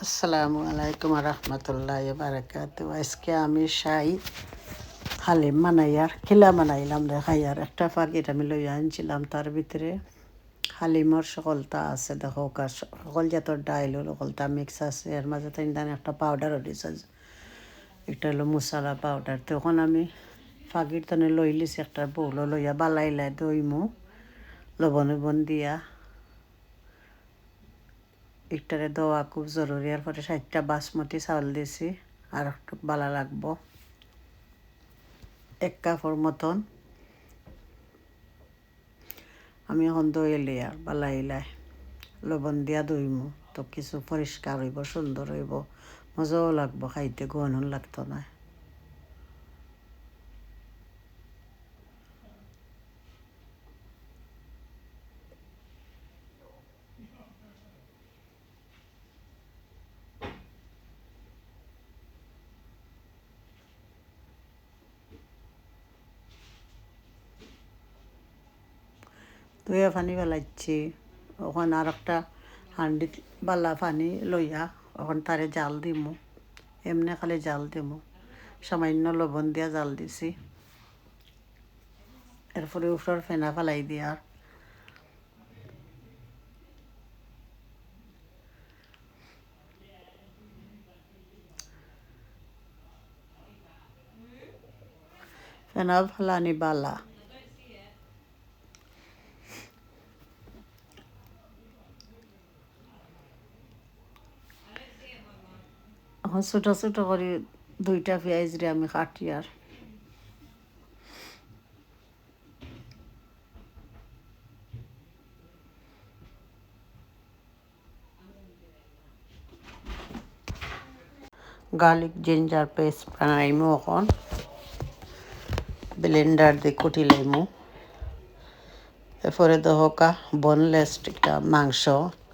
আসসালামু আলাইকুম রহমতুল্লাহ বারাকাতু। আজকে আমি হালিম বানাইয়ার খিলা বানাইলাম দেখাইয়ার একটা প্যাকেট আমি লইয়া আনছিলাম। তার ভিতরে হালিমর সকলতা আছে দেখো, সকল জাতের ডাইল সকলতা মিক্স আছে। এর মাঝে তিন দান একটা পাউডারও দিছে, একটা হলো মশলা পাউডার। তখন আমি প্যাকেট তানে লই লিছি, একটা বউল লইয়া বালাইলাই দইমু লবণ দিয়া। একটারে দেওয়া খুব জরুরি। এরপরে 60টা বাসমতি চাউল দিছি, আর একটু বালা লাগবো 1 কাপের মতন। আমি এখন দই আর বালাইলাই লবণ দিয়া দইমু, তো কিছু পরিষ্কার হইব, সুন্দর হইব, মজাও লাগবো খাইতে, গহন লাগতো না। দইয়া পানি বেলাইছি, ওখানে আর একটা হান্ডিত বালা পানি লইয়া ওখান তারে জাল দিমু। এমনি খালি জাল দিমু, সামান্য লবণ দিয়া জাল দিছি। এরপরে উপর ফেনা ফেলাই দিয়া ফেনা ফেলানি বালা। এখন ছোটো ছোটো করে 2টা পেঁয়াজ রে আমি কাটি আর গার্লিক জিঞ্জার পেস্ট বানাইমু। এখন ব্লেন্ডার দিয়ে কুটি লাইমু। এরপরে দহকা বোনলেস একটা মাংস,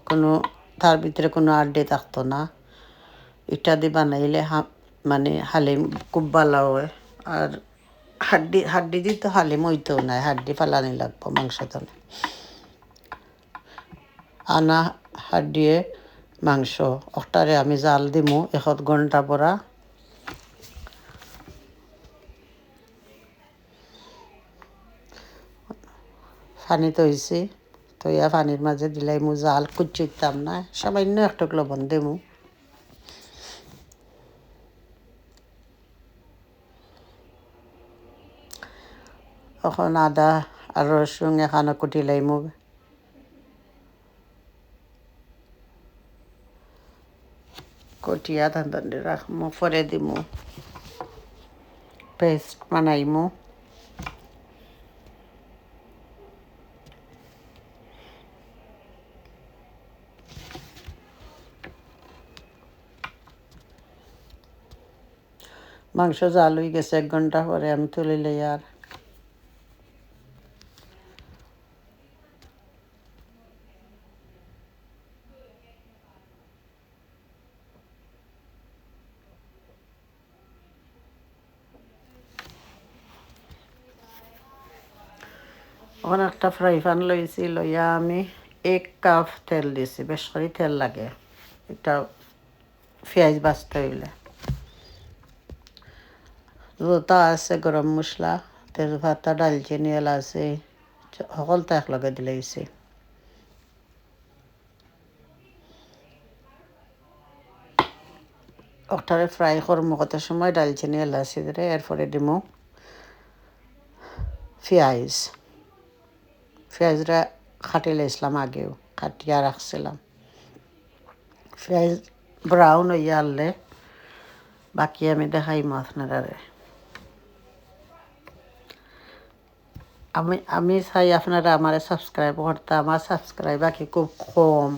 কোনো তার ভিতরে কোনো আড্ডি থাকতো না। এটা দিয়ে বানাইলে মানে হালিম খুব ভালো হয়। আর হাড্ডি দিয়ে তো হালিম হইতেও নাই, হাড্ডি ফালানি লাগবো মাংস তো। আনা হাড্ডিয়ে মাংস ওটারে আমি জাল দিমু 1 ঘন্টা পরা। পানি তৈছি, তৈয়া পানির মাঝে দিলাইমু, জাল কুচিতাম না, সামান্য একটু লবণ দেমু। এখন আদা আর রসুন এখানে কুটি লাইমু। কটিয়া ধান রাখমু, পরে দিমু, পেস্ট বানাইমু। মাংস জাল হয়ে গেছে, 1 ঘন্টা পরে আমি তুলে লই। আর ওখানে একটা ফ্রাই প্যান লইছি, লইয়া আমি 1 কাপ তেল দিছি। বেশ করে তেল লাগে এটা পেঁয়াজ বাজতে হইলে। যতা আছে গরম মশলা, তেজপাতা, ডালচিনি, এলাচি সকলটা একলগে দিলাইছি। ওটারে ফ্রাই করমু কত সময়, ডালচিনি এলাচি দিয়ে। এরপরে দিমু পেঁয়াজটা কাটি লাইছিলাম, আগেও কাটিয়া রাখছিলাম। পেঁয়াজ ব্রাউন হইয়া আনলে বাকি আমি দেখাইমু আপনারা। আমি চাই আপনারা আমার সাবস্ক্রাইব করতে। আমার সাবস্ক্রাইব বাকি খুব কম,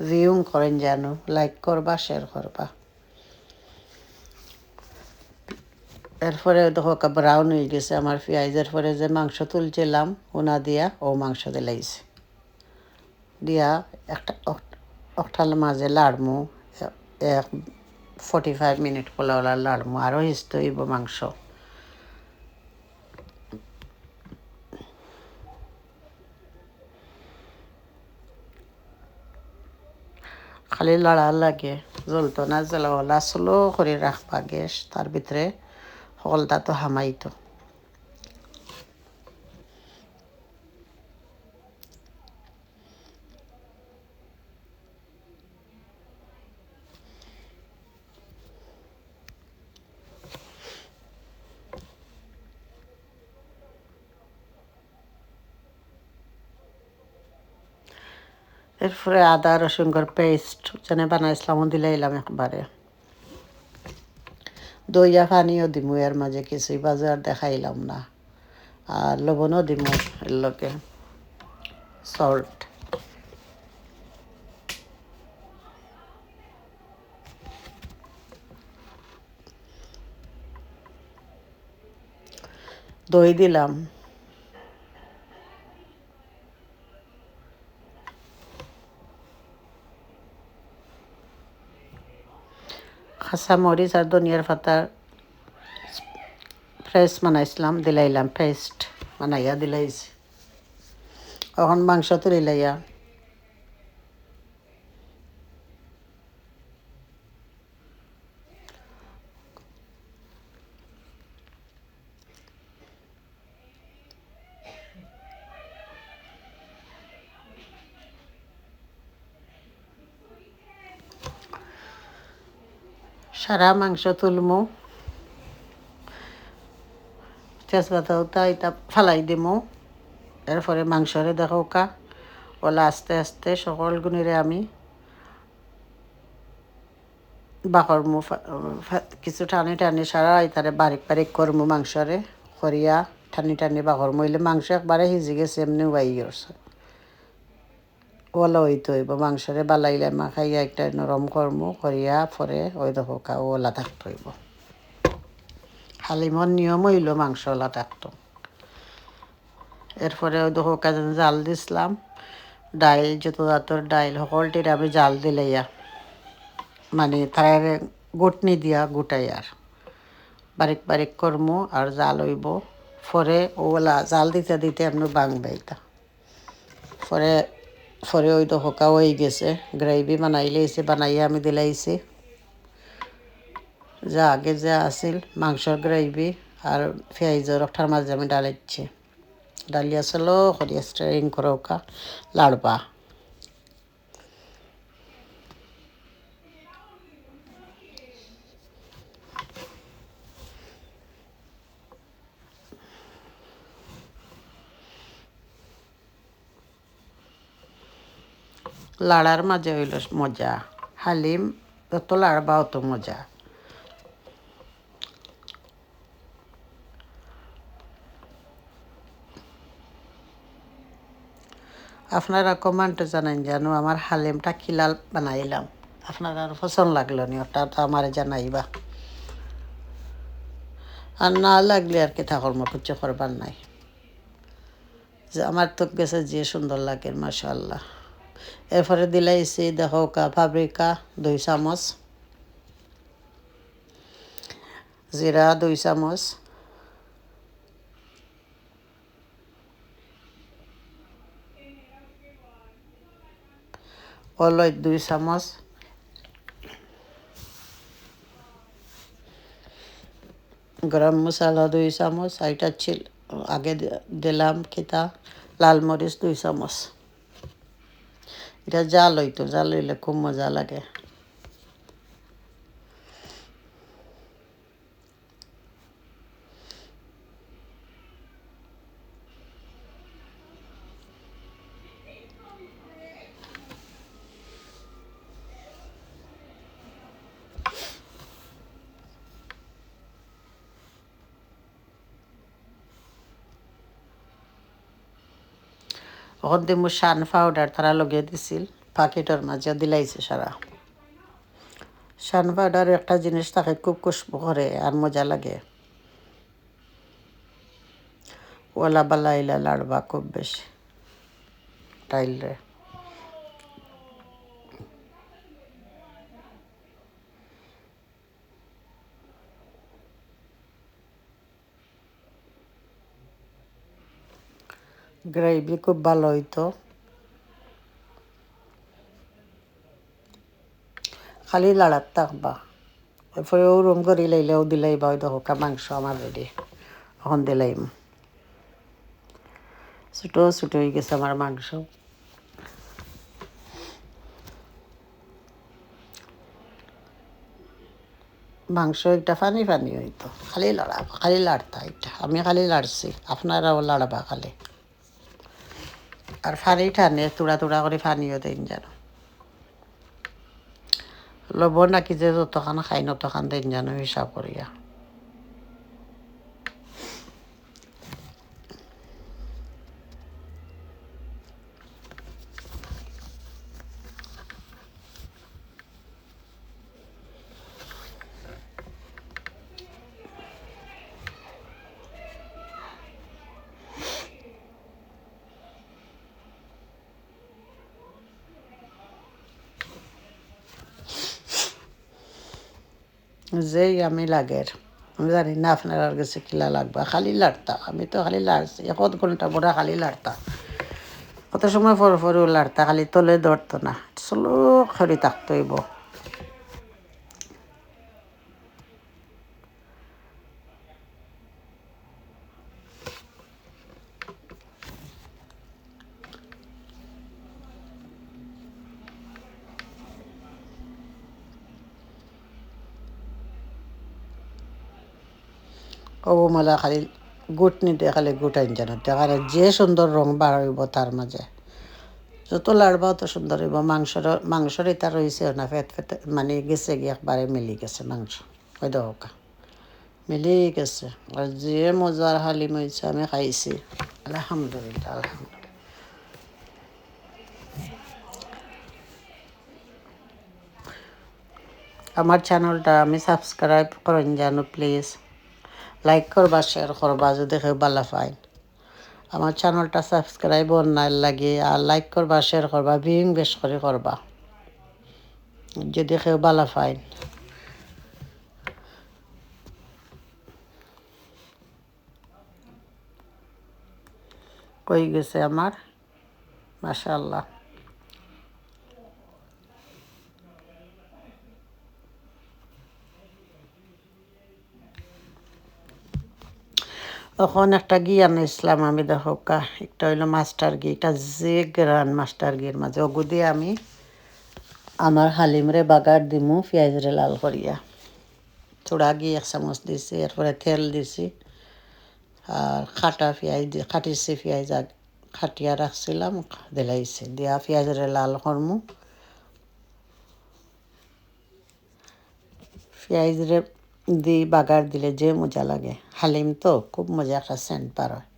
ভিউ করেন যেন, লাইক করবা, শেয়ার করবা। এরপরে দেখো ব্রাউন হয়ে গেছে আমার পেঁয়াজের পরে যে মাংস তুলছিলাম ওনা দিয়া ও মাংস দিলাইছে দিয়া একটার মাঝে লাড়মু। 45 মিনিট পোলা লাড়মু, আরও হিসতে হইব মাংস। খালি লড়ার লাগে, জ্বলতো না, জ্বলাওয়ালা স্লো করে রাখবা গ্যাস, তার ভিতরে সকলটা তো হামাইতো। এরপরে আদা রসুনকর পেস্ট যেন বানাইছিলাম দিলাইলাম একবারে। দইয়া পানিও দিমু এর মাঝে, কিছুই বাজার দেখাইলাম না। আর লবণও দিমু এর লগে, সল্ট। দই দিলাম। কাঁচা মরিচ আর ধনিয়ার পাতার ফ্রেশ বানাইছিলাম, দিলাইলাম পেস্ট বানাইয়া দিলাইছি। এখন মাংস তুলিলাইয়া সারা মাংস তুলমু, তেজপাতাও তাইটা ফালাই দিমু। এরপরে মাংসরে দেখো কা ওলা আস্তে আস্তে সকল গুণিরে আমি বাকরমু, কিছু টানি টানি সারা তারে বারিক বারিক করমু মাংসরে, করিয়া টানি টানি বাকরমু। হইলে মাংস একবারে সিজি গেছে, এমনি ওয়াই গেছে। ওলা হইতে হইব মাংসরে বালাইলে মাখাইয়া একটা নরম করমু, করিয়া পরে ওই দেখো কা ওলা থাকতে হইব। হালিমর নিয়ম হইল মাংস ওলা থাকতো। এরপরে ওই দেখো কা জাল দিছিলাম, ডাইল যত জাতর ডাইল সকলটির আমি জাল দিলাইয়া, মানে তার গুটনি দিয়া গুটাই আর বারিক বারিক করমু আর জাল হইব। পরে ওলা জাল দিতে দিতে এমনি বাংবে এটা। পরে পরে ওই তো হোকা হয়ে গেছে, গ্রেভি বানাইলেইছে, বানাইয়া আমি দিলাইছি। যা আগে যা আছিল মাংসর গ্রেভি আর পেঁয়াজের ওঠার মাঝে আমি ডালাইছি। ডালিয়া চলো করিয়া স্ট্রেইন করে ওকা লাড়বা। লাড়ার মাঝে হইল মজা। হালিম যত লাড়বা অত মজা। আপনারা কমেন্টে জানান জানো আমার হালিমটা কিলাল বানাইলাম, আপনারা আর পছন্দ লাগলো নি, ওটা তো আমার জানাইবা। আর না লাগলে আর কি ঠাকুরমা কিছু করবার নাই। যে আমার তো গেছে যে সুন্দর লাগে মাশাআল্লাহ। এরপরে দিলাইছি দেখো কা পাপরিকা 2 চামচ, জিরা 2 চামচ, হলুদ 2 চামচ, গরম মশলা 2 চামচ, এটা ছিল আগে দিলাম কিতা লাল মরিচ 2 চামচ। এটা জাল হইতো, জাল হইলে খুব মজা লাগে। ওখান দিমু শান পাউডার, তারা লগে দিছিল প্যাকেটের মাঝে দিলাইছে সারা। শান পাউডার একটা জিনিস থাকে খুব খুশবু করে আর মজা লাগে। ওলা বালাইলা লাড়বা খুব বেশি টাইলরে। গ্রেভি খুব ভালো হইতো। খালি লাড়াত থাকবা এরপরে ও রুম করি লাইলেও দিলাই বা ওই দেখো মাংস আমার রেডি এখন দিলাইম ছোটো ছোটো হয়ে গেছে আমার মাংস মাংস একটা ফানি ফানি হইতো খালি লড়াবা খালি লাড়তা এটা আমি খালি লাড়ছি আপনারাও লাড়াবা খালি আর ফানি টানে তুড়া তুড়া করে ফানিও দেন যেন লবণ নাকি যে যতখান খাই নতখান দেন যেন হিসাব করিয়া যেই আমি লাগের আমি জানি না আপনার আর কাছে কিলা লাগবা খালি লাড়তা আমি তো খালি লাড়ছি 1 ঘন্টা পরে খালি লাড়তা কত সময় পর পরেও লাড়তা খালি তলে ধরতো না স্লো খড়ি থাকতো হইব ও মেলা খালি গুট নিতে খালি গুট আইন জানো দেখার যে সুন্দর রং বার হইব তার মাঝে যত লাড়বা অত সুন্দর হইব মাংসর এটা রয়েছে না ফেট ফেট মানে গেছে গিয়ে একবারে মিলি গেছে মাংস ওই দোকা মিলি গেছে আর যে মজার হালিম হয়েছে আমি খাইছি আলহামদুলিল্লাহ আলহামদুলিল্লাহ আমার চ্যানেলটা আমি সাবস্ক্রাইব করেন জানো প্লিজ লাইক করবা শেয়ার করবা যদি কেউ ভালো পায় আমার চ্যানেলটা সাবস্ক্রাইব অন্যায় লাগে আর লাইক করবা শেয়ার করবা ভিউইং বেশ করে করবা যদি কেউ ভালো পায় কই গেছে আমার মাশাআল্লাহ তখন একটা ঘি আনাইছিলাম আমি দেখো একটা হইলো মাস্টার ঘি এটা যে গ্রান মাস্টার ঘির মাঝে ওগু দিয়ে আমি আমার হালিমরে বাগার দিমু পেঁয়াজরে লাল করিয়া চূড়া ঘি 1 চামচ দিছি এরপরে তেল দিছি আর খাটা পেঁয়াজ দিয়ে খাটিছি পেঁয়াজ খাটিয়া রাখছিলাম দিলাইছি দিয়া পেঁয়াজরে লাল করমু পেঁয়াজরে দি বাগার দিলে যে মজা লাগে হালিম তো খুব মজা একটা সেন্ট পার হয়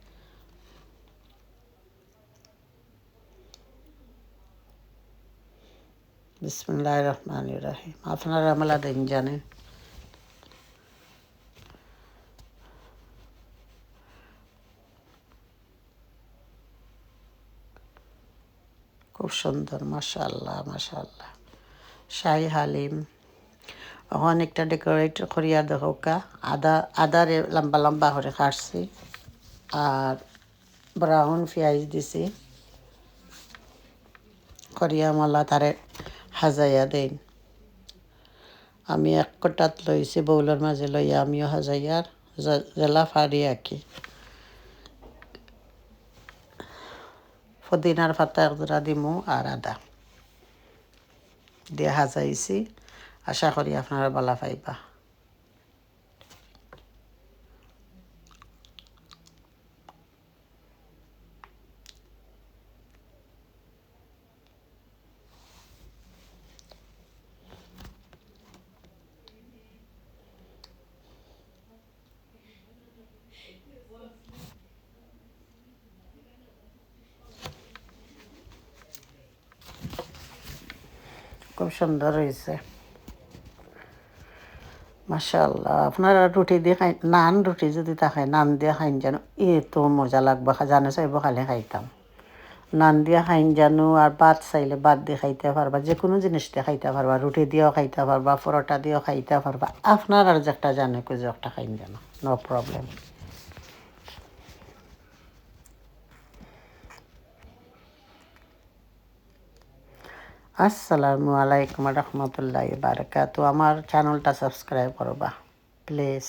বিসমিল্লাহির রহমানির রহিম আপনারা আমলা দিন জানেন খুব সুন্দর মাশাআল্লাহ মাশাআল্লাহ শাহি হালিম অনেকটা ডেকোরেট করিয়া দেখা আদারে লম্বা লম্বা করে কাটছি আর ব্রাউন পেঁয়াজ দিছি করিয়া মালা তারে হাজাইয়া দেন আমি এক কটাত লইছি বউলের মাঝে লইয়া আমিও হাজাইয়ার জেলা ফাড়ি আঁকি পুদিনার পাতা 1 জোড়া দিমু আর আদা দিয়ে হাজাইছি আশা করি আপনারা ভালো পাইবা খুব সুন্দর হয়েছে মাশাআল্লাহ আপনারা রুটি দিয়ে খাই নান রুটি যদি থাকে নান দিয়ে খাইন যেন তো মজা লাগবে জানে চাইব খালি খাইতাম নান দিয়ে খাইন জানো আর ভাত চাইলে ভাত দিয়ে খাইতে পারবা যে কোনো জিনিস দিয়ে খাইতে পারবা রুটি দিয়েও খাইতে পারবা পরোটা দিয়েও খাইতে পারবা আপনার আর যে একটা জানে যে একটা খাইন জানো নো প্রবলেম আসসালামু আলাইকুম রহমতুল্লাহি বারাকাতু। আমার চ্যানেলটা সাবস্ক্রাইব করবা প্লিজ।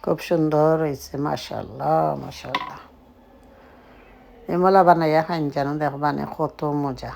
খুব সুন্দর হয়েছে, মাশাআল্লাহ মাশাআল্লাহ। এমলা বানাইয়া খাইন জানো, দেখবানে কত মজা।